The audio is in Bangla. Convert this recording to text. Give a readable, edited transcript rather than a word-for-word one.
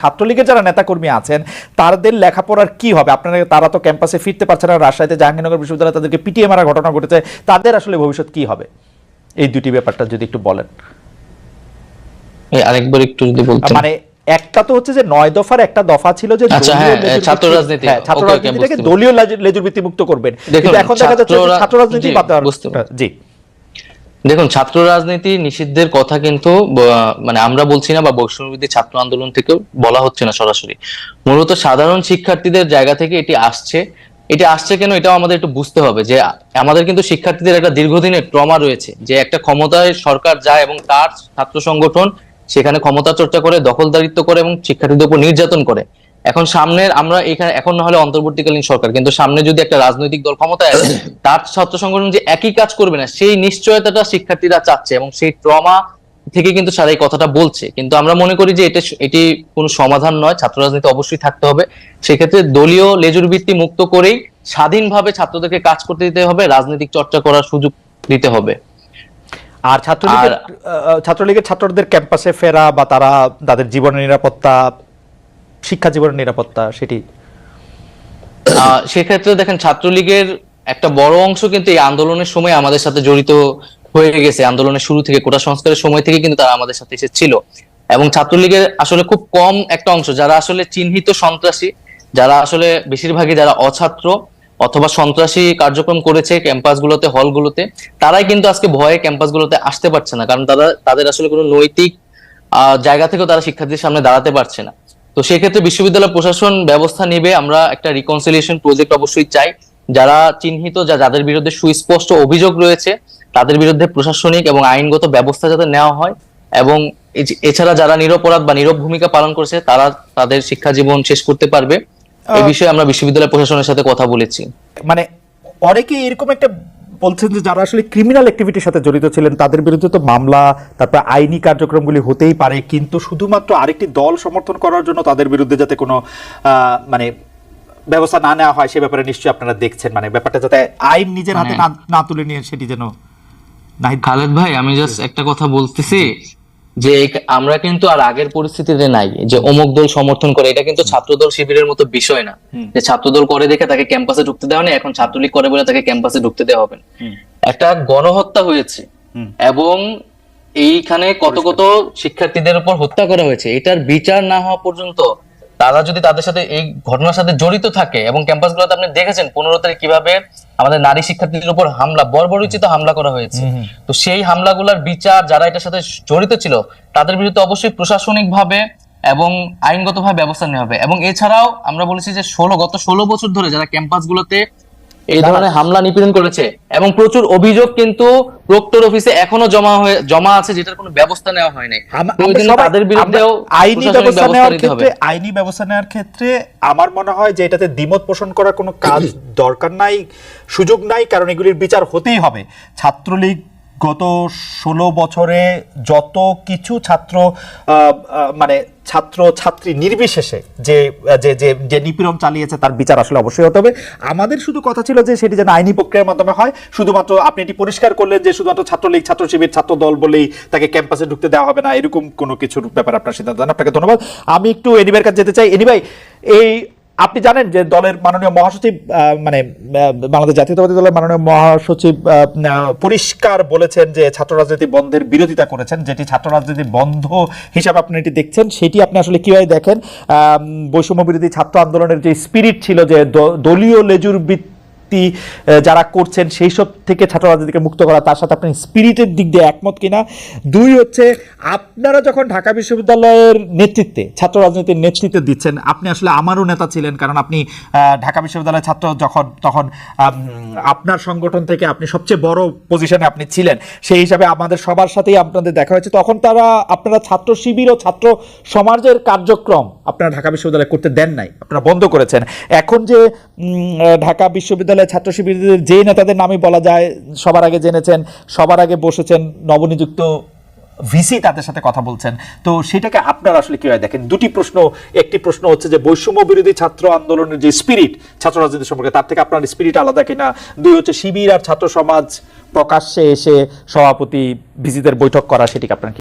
ছাত্রলীগের যারা নেতাকর্মী আছেন তাদের লেখাপড়ার কি হবে? আপনারা তারা তো ক্যাম্পাসে ফিরতে পারছে না, রাজশাহীতে জাহাঙ্গীরনগর বিশ্ববিদ্যালয়ে তাদেরকে পিটিয়ে মারার ঘটনা ঘটেছে, তাদের আসলে ভবিষ্যৎ কি হবে? এই দুটি ব্যাপারটা যদি একটু বলেন। আরেকবার একটু যদি বলতেন। মানে একটা তো হচ্ছে যে 9 দফার একটা দফা ছিল যে ছাত্র রাজনীতি, ছাত্র রাজনীতিটাকে দলীয় লেজুর ভিত্তি মুক্ত করবেন, কিন্তু এখন দেখা যাচ্ছে ছাত্র রাজনীতি জি। দেখুন, ছাত্র রাজনীতি নিষিদ্ধের কথা কিন্তু মানে আমরা বলছি না, বা বৈষম্যবিরোধী ছাত্র আন্দোলন থেকেও বলা হচ্ছে না সরাসরি। মূলত সাধারণ শিক্ষার্থীদের জায়গা থেকে এটি আসছে কেন এটাও আমাদের একটু বুঝতে হবে যে আমাদের কিন্তু শিক্ষার্থীদের একটা দীর্ঘদিনের ট্রমা রয়েছে, যে একটা ক্ষমতায় সরকার যায় এবং তার ছাত্র সংগঠন সেখানে ক্ষমতা চর্চা করে, দখলদারিত্ব করে এবং শিক্ষার্থীদের উপর নির্যাতন করে। এখন সামনের আমরা এখানে এখন না হলে অন্তর্বর্তীকালীন সরকার, কিন্তু সামনে যদি একটা রাজনৈতিক দল ক্ষমতায় আসে, তার ছাত্র সংগঠন যে একই কাজ করবে না সেই নিশ্চয়তাটা শিক্ষার্থীরা চাচ্ছে, এবং সেই ট্রমা থেকে কিন্তু সারা এই কথাটা বলছে। কিন্তু আমরা মনে করি যে এটি কোনো সমাধান নয়, ছাত্র রাজনীতি অবশ্যই থাকতে হবে। সেক্ষেত্রে দলীয় লেজুর ভিত্তি মুক্ত করেই স্বাধীনভাবে ছাত্রদেরকে কাজ করতে দিতে হবে, রাজনৈতিক চর্চা করার সুযোগ দিতে হবে। আর ছাত্রলীগের ছাত্রদের ক্যাম্পাসে ফেরা বা তাদের জীবনের নিরাপত্তা, শিক্ষা জীবনের নিরাপত্তা, সেটি সেক্ষেত্রে দেখেন, ছাত্রলীগের একটা বড় অংশ কিন্তু এই আন্দোলনের সময় আমাদের সাথে জড়িত হয়ে গেছে। আন্দোলনের শুরু থেকে, কোটা সংস্কারের সময় থেকে কিন্তু তারা আমাদের সাথে এসেছিল। এবং ছাত্রলীগের আসলে খুব কম একটা অংশ যারা আসলে চিহ্নিত সন্ত্রাসী, যারা আসলে বেশিরভাগই যারা অছাত্র অথবা সন্ত্রাসী কার্যক্রম করেছে ক্যাম্পাসগুলোতে, হলগুলোতে, তারাই কিন্তু আজকে ভয়ে ক্যাম্পাসগুলোতে আসতে পারছে না, কারণ তাদের আসলে কোনো নৈতিক জায়গা থেকেও তারা শিক্ষার্থীদের সামনে দাঁড়াতে পারছে না। তো সেক্ষেত্রে বিশ্ববিদ্যালয় প্রশাসন ব্যবস্থা নেবে। আমরা একটা রিকনসিলিয়েশন প্রজেক্ট অবশ্যই চাই। যারা চিহ্নিত, যাদের বিরুদ্ধে সুস্পষ্ট অভিযোগ রয়েছে, তাদের বিরুদ্ধে প্রশাসনিক এবং আইনগত ব্যবস্থা যাতে নেওয়া হয়, এবং এছাড়া যারা নিরপরাধ বা নীরব ভূমিকা পালন করছে তারা তাদের শিক্ষা জীবন শেষ করতে পারবে। এই বিষয়ে আমরা বিশ্ববিদ্যালয় প্রশাসনের সাথে কথা বলেছি। মানে অনেকে এরকম একটা বলছেন যে যারা আসলে ক্রিমিনাল অ্যাক্টিভিটির সাথে জড়িত ছিলেন তাদের বিরুদ্ধে তো মামলা, তারপর আইনি কার্যক্রমগুলি হতেই পারে, কিন্তু শুধুমাত্র আরেকটি দল সমর্থন করার জন্য তাদের বিরুদ্ধে যাতে কোনো মানে ব্যবস্থা না নেওয়া হয় সে ব্যাপারে নিশ্চয়ই আপনারা দেখছেন। মানে ব্যাপারটা যাতে আইন নিজের হাতে না তুলে নিয়ে সেটি যেন। খালেদ ভাই, আমি জাস্ট একটা কথা বলতেছি যে আমরা কিন্তু আর আগের পরিস্থিতিতে নাই যে অমুক দল সমর্থন করে। এটা কিন্তু ছাত্রদল শিবিরের মতো বিষয় না যে ছাত্রদল করে দেখে তাকে ক্যাম্পাসে ঢুকতে দেওয়া নেই, এখন ছাত্রলীগ করে বলে তাকে ক্যাম্পাসে ঢুকতে দেওয়া হবে না। একটা গণহত্যা হয়েছে এবং এইখানে কত কত শিক্ষার্থীদের উপর হত্যা করা হয়েছে, এটার বিচার না হওয়া পর্যন্ত তারা যদি তাদের সাথে এই ঘটনার সাথে জড়িত থাকে, এবং ক্যাম্পাসগুলোতে আপনি দেখেছেন 15 তারিখ কিভাবে আমাদের নারী শিক্ষার্থীদের উপর হামলা, বর্বরোচিত হামলা করা হয়েছে। তো সেই হামলাগুলোর বিচার, যারা এটার সাথে জড়িত ছিল তাদের বিরুদ্ধে অবশ্যই প্রশাসনিক ভাবে এবং আইনগতভাবে ব্যবস্থা নেওয়া হবে। এবং এছাড়াও আমরা বলেছি যে গত 16 বছর ধরে যারা ক্যাম্পাসগুলোতে এই ধরনের হামলা নিপীড়ন করেছে, এবং প্রচুর অভিযোগ কিন্তু প্রক্টর অফিসে এখনো জমা আছে, যেটার কোনো ব্যবস্থা নেওয়া হয় নাই। তাদের বিরুদ্ধেও আইনি ব্যবস্থা নেওয়ার ক্ষেত্রে আমার মনে হয় যে এটাতে দ্বিমত পোষণ করার কোনো কাজ দরকার নাই, সুযোগ নাই, কারণ এগুলির বিচার হতেই হবে। ছাত্রলীগ গত 16 বছরে যত কিছু ছাত্রী নির্বিশেষে যে নিপীড়ন চালিয়েছে তার বিচার আসলে অবশ্যই হতে হবে। আমাদের শুধু কথা ছিল যে সেটি যেন আইনি প্রক্রিয়ার মাধ্যমে হয়। শুধুমাত্র আপনি এটি পরিষ্কার করলেন যে শুধুমাত্র ছাত্রলীগ, ছাত্র শিবির, ছাত্র দল বলেই তাকে ক্যাম্পাসে ঢুকতে দেওয়া হবে না, এরকম কোনো কিছুর ব্যাপারে আপনার সিদ্ধান্ত নেন। আপনাকে ধন্যবাদ। আমি একটু এনিভাইয়ের কাছে যেতে চাই। এনিভাই, আপনি জানেন যে দলের মাননীয় মহাসচিব, মানে বাংলাদেশ জাতীয়তাবাদী দলের মাননীয় মহাসচিব পরিষ্কার বলেছেন যে ছাত্র রাজনীতি বন্ধের বিরোধিতা করেছেন। যেটি ছাত্র রাজনীতি বন্ধ হিসাবে আপনি এটি দেখছেন, সেটি আপনি আসলে কিভাবে দেখেন? বৈষম্য বিরোধী ছাত্র আন্দোলনের যে স্পিরিট ছিল, যে দলীয় লেজুর যারা করছেন সেই সব থেকে ছাত্র রাজনীতিকে মুক্ত করা, তার সাথে আপনি স্পিরিটের দিক দিয়ে একমত কিনা? 2 হচ্ছে, আপনারা যখন ঢাকা বিশ্ববিদ্যালয়ের নেতৃত্বে, ছাত্র রাজনীতির নেতৃত্বে দিচ্ছেন, আপনি আসলে আমারও নেতা ছিলেন, কারণ আপনি ঢাকা বিশ্ববিদ্যালয়ের ছাত্র তখন আপনার সংগঠন থেকে আপনি সবচেয়ে বড় পজিশনে আপনি ছিলেন, সেই হিসাবে আমাদের সবার সাথেই আপনাদের দেখা হয়েছে। তখন আপনারা ছাত্র শিবির ও ছাত্র সমাজের কার্যক্রম আপনারা ঢাকা বিশ্ববিদ্যালয়ে করতে দেন নাই, আপনারা বন্ধ করেছেন। এখন যে ঢাকা বিশ্ববিদ্যালয় ছাত্র শিবিরের যে নেতাদের নামে বলা যায়, সবার আগে জেনেছেন, সবার আগে বসেছেন নবনিযুক্ত ভিসি, তাদের সাথে কথা বলছেন, তো সেটাকে আপনারা আসলে কিভাবে দেখেন? 2টি প্রশ্ন। একটি প্রশ্ন হচ্ছে যে বৈষম্য বিরোধী ছাত্র আন্দোলনের যে স্পিরিট ছাত্র রাজনীতি সম্পর্কে, তার থেকে আপনার স্পিরিট আলাদা কিনা? 2 হচ্ছে শিবির আর ছাত্র সমাজ প্রকাশ্যে এসে সভাপতি ভিসিদের বৈঠক করা, সেটিকে আপনার